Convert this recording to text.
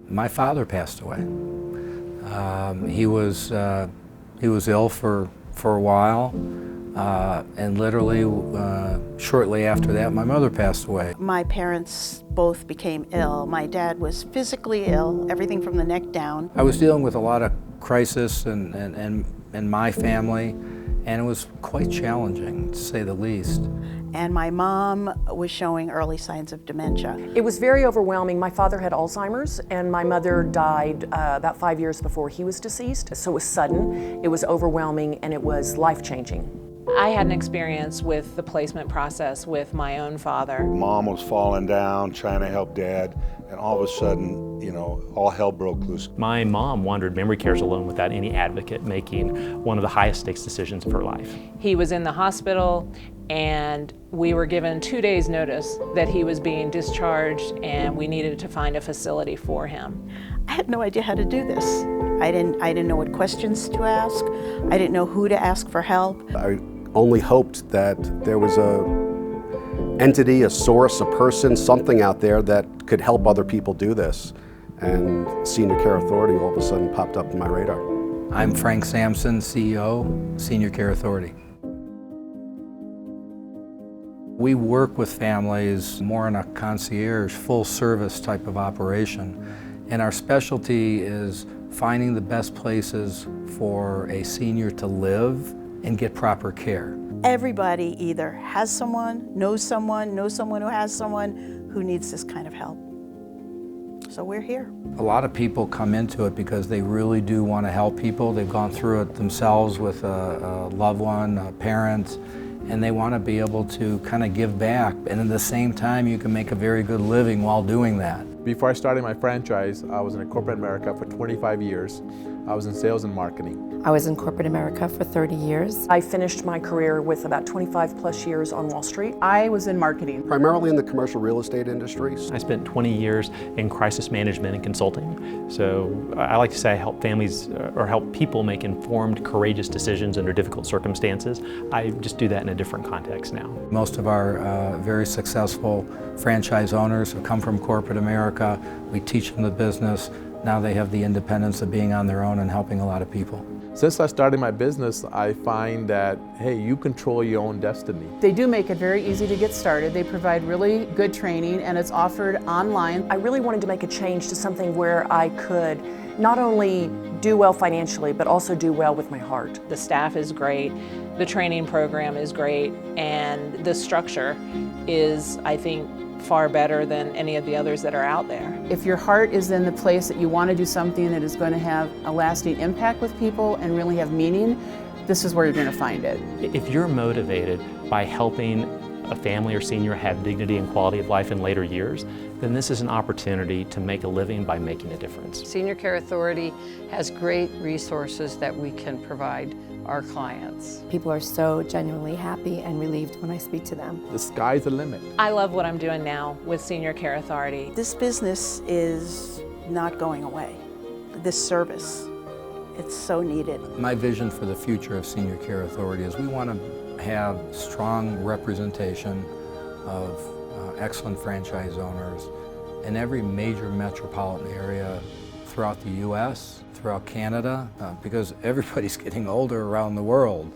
My father passed away. He was ill for a while, and literally shortly after that, my mother passed away. My parents both became ill. My dad was physically ill, everything from the neck down. I was dealing with a lot of crisis in my family, and it was quite challenging, to say the least. And my mom was showing early signs of dementia. It was very overwhelming. My father had Alzheimer's, and my mother died about 5 years before he was deceased. So it was sudden, it was overwhelming, and it was life-changing. I had an experience with the placement process with my own father. Mom was falling down, trying to help Dad, and all of a sudden, you know, all hell broke loose. My mom wandered memory cares alone without any advocate, making one of the highest stakes decisions of her life. He was in the hospital, and we were given 2 days notice that he was being discharged and we needed to find a facility for him. I had no idea how to do this. I didn't know what questions to ask. I didn't know who to ask for help. I only hoped that there was a entity, a source, a person, something out there that could help other people do this. And Senior Care Authority all of a sudden popped up in my radar. I'm Frank Sampson, CEO, Senior Care Authority. We work with families more in a concierge, full service type of operation. And our specialty is finding the best places for a senior to live and get proper care. Everybody either has someone who has someone who needs this kind of help. So we're here. A lot of people come into it because they really do want to help people. They've gone through it themselves with a loved one, a parent, and they want to be able to kind of give back. And at the same time, you can make a very good living while doing that. Before I started my franchise, I was in corporate America for 25 years. I was in sales and marketing. I was in corporate America for 30 years. I finished my career with about 25 plus years on Wall Street. I was in marketing. Primarily in the commercial real estate industry. I spent 20 years in crisis management and consulting. So I like to say I help families or help people make informed, courageous decisions under difficult circumstances. I just do that in a different context now. Most of our very successful franchise owners have come from corporate America. We teach them the business. Now they have the independence of being on their own and helping a lot of people. Since I started my business, I find that, hey, you control your own destiny. They do make it very easy to get started. They provide really good training, and it's offered online. I really wanted to make a change to something where I could not only do well financially, but also do well with my heart. The staff is great, the training program is great, and the structure is, I think, far better than any of the others that are out there. If your heart is in the place that you want to do something that is going to have a lasting impact with people and really have meaning, this is where you're going to find it. If you're motivated by helping a family or senior have dignity and quality of life in later years, then this is an opportunity to make a living by making a difference. Senior Care Authority has great resources that we can provide our clients. People are so genuinely happy and relieved when I speak to them. The sky's the limit. I love what I'm doing now with Senior Care Authority. This business is not going away. This service, it's so needed. My vision for the future of Senior Care Authority is we want to have strong representation of excellent franchise owners in every major metropolitan area throughout the U.S., throughout Canada, because everybody's getting older around the world.